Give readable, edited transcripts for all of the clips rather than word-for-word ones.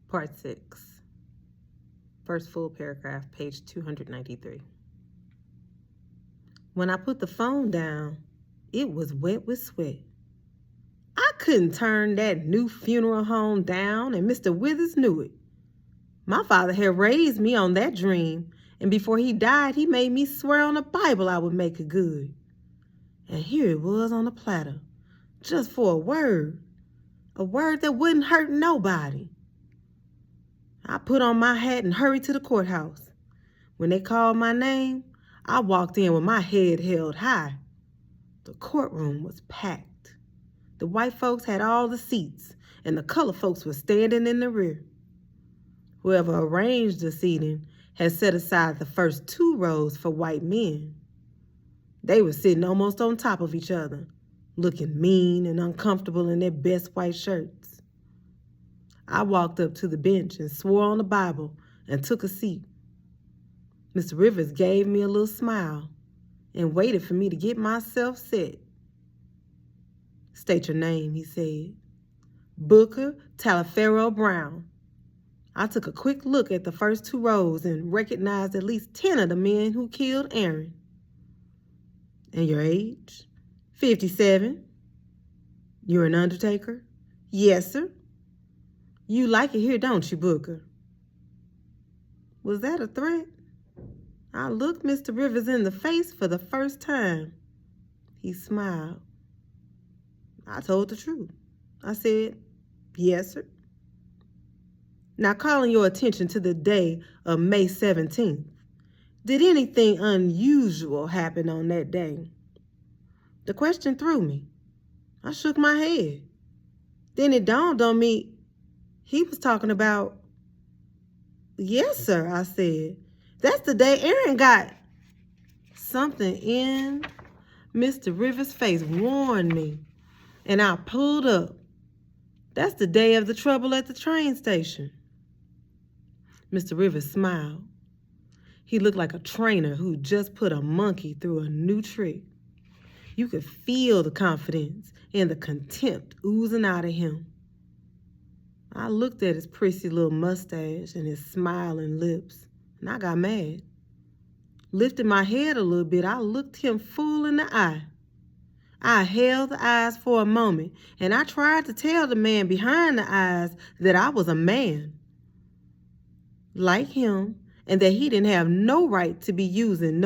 Part 6. First full paragraph, page 293. When I put the phone down, it was wet with sweat. I couldn't turn that new funeral home down, and Mr. Withers knew it. My father had raised me on that dream, and before he died, he made me swear on the Bible I would make it good. And here it was on a platter, just for a word that wouldn't hurt nobody. I put on my hat and hurried to the courthouse. When they called my name, I walked in with my head held high. The courtroom was packed. The white folks had all the seats, and the colored folks were standing in the rear. Whoever arranged the seating had set aside the first 2 rows for white men. They were sitting almost on top of each other, looking mean and uncomfortable in their best white shirts. I walked up to the bench and swore on the Bible and took a seat. Mr. Rivers gave me a little smile and waited for me to get myself set. "State your name," he said. "Booker Taliaferro Brown." I took a quick look at the first 2 rows and recognized at least 10 of the men who killed Aaron. "And your age?" 57. "You're an undertaker?" "Yes, sir." "You like it here, don't you, Booker?" Was that a threat? I looked Mr. Rivers in the face for the first time. He smiled. I told the truth. I said, "Yes, sir." "Now, calling your attention to the day of May 17th, did anything unusual happen on that day?" The question threw me. I shook my head. Then it dawned on me he was talking about. "Yes, sir," I said. "That's the day Aaron got." Something in Mr. Rivers' face warned me, and I pulled up. "That's the day of the trouble at the train station." Mr. Rivers smiled. He looked like a trainer who just put a monkey through a new trick. You could feel the confidence and the contempt oozing out of him. I looked at his prissy little mustache and his smiling lips, and I got mad. Lifting my head a little bit, I looked him full in the eye. I held the eyes for a moment, and I tried to tell the man behind the eyes that I was a man like him, and that he didn't have no right to be using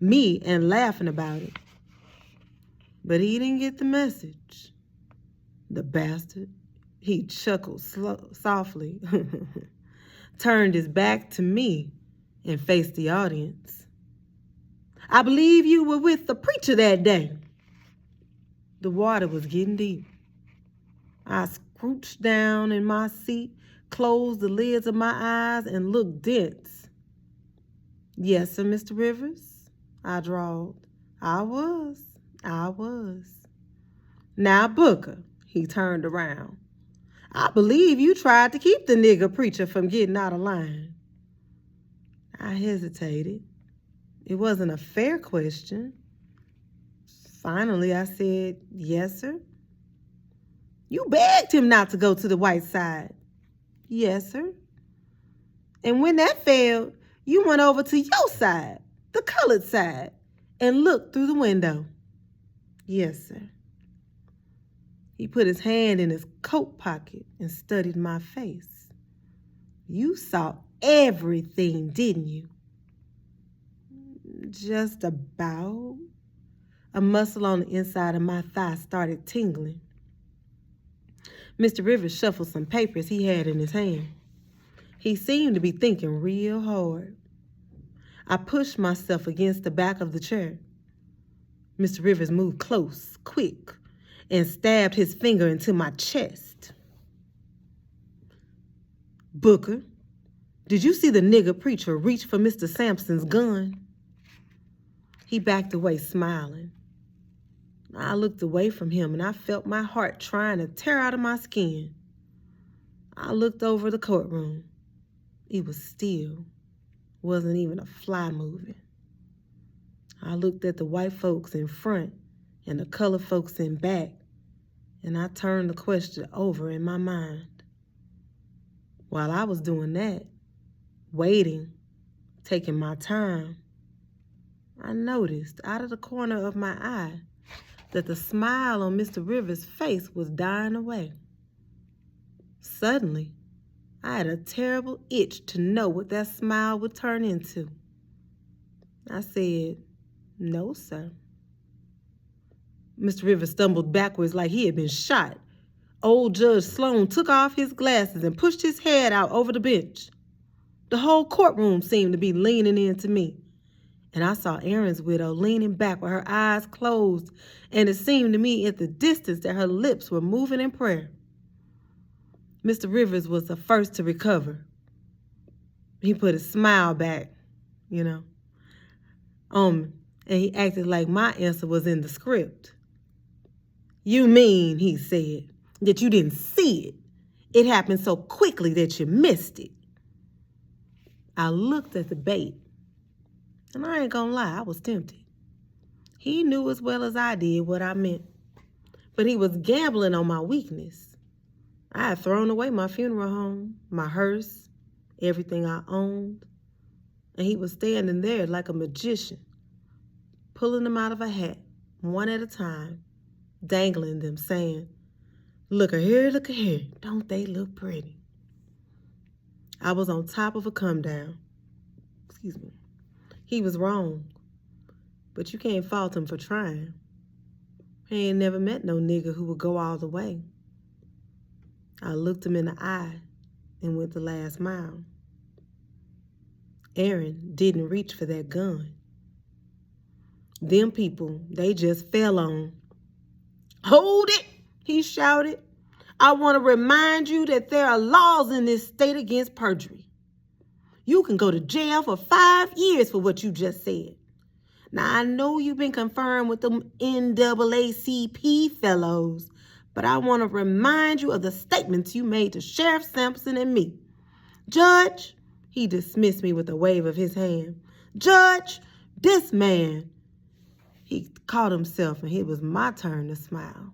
me and laughing about it. But he didn't get the message. The bastard. He chuckled softly, turned his back to me, and faced the audience. "I believe you were with the preacher that day." The water was getting deep. I scrooched down in my seat, closed the lids of my eyes, and looked dense. "Yes, sir, Mr. Rivers," I drawled. I was. "Now, Booker," he turned around, "I believe you tried to keep the nigger preacher from getting out of line." I hesitated. It wasn't a fair question. Finally, I said, "Yes, sir." "You begged him not to go to the white side." "Yes, sir." "And when that failed, you went over to your side, the colored side, and looked through the window." "Yes, sir." He put his hand in his coat pocket and studied my face. "You saw everything, didn't you?" "Just about." A muscle on the inside of my thigh started tingling. Mr. Rivers shuffled some papers he had in his hand. He seemed to be thinking real hard. I pushed myself against the back of the chair. Mr. Rivers moved close, quick, and stabbed his finger into my chest. "Booker, did you see the nigger preacher reach for Mr. Sampson's gun?" He backed away, smiling. I looked away from him, and I felt my heart trying to tear out of my skin. I looked over the courtroom. It was still. Wasn't even a fly moving. I looked at the white folks in front and the colored folks in back, and I turned the question over in my mind. While I was doing that, waiting, taking my time, I noticed out of the corner of my eye that the smile on Mr. Rivers' face was dying away. Suddenly, I had a terrible itch to know what that smile would turn into. I said, "No, sir." Mr. Rivers stumbled backwards like he had been shot. Old Judge Sloan took off his glasses and pushed his head out over the bench. The whole courtroom seemed to be leaning into me, and I saw Aaron's widow leaning back with her eyes closed, and it seemed to me at the distance that her lips were moving in prayer. Mr. Rivers was the first to recover. He put his smile back, and he acted like my answer was in the script. "You mean," he said, "that you didn't see it? It happened so quickly that you missed it." I looked at the bait, and I ain't gonna lie, I was tempted. He knew as well as I did what I meant, but he was gambling on my weakness. I had thrown away my funeral home, my hearse, everything I owned, and he was standing there like a magician, pulling them out of a hat, one at a time, dangling them, saying, look a here, don't they look pretty?" I was on top of a come down. He was wrong, but you can't fault him for trying. He ain't never met no nigga who would go all the way. I looked him in the eye and went the last mile. Aaron didn't reach for that gun. Them people, they just fell on. "Hold it," he shouted. "I want to remind you that there are laws in this state against perjury. You can go to jail for 5 years for what you just said. Now, I know you've been confirmed with them NAACP fellows, but I want to remind you of the statements you made to Sheriff Sampson and me. Judge," he dismissed me with a wave of his hand. "Judge, this man," he caught himself, and it was my turn to smile.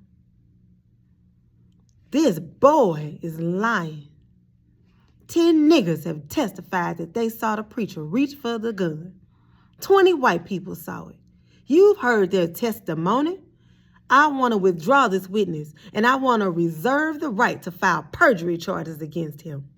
"This boy is lying. 10 niggas have testified that they saw the preacher reach for the gun. 20 white people saw it. You've heard their testimony. I want to withdraw this witness, and I want to reserve the right to file perjury charges against him."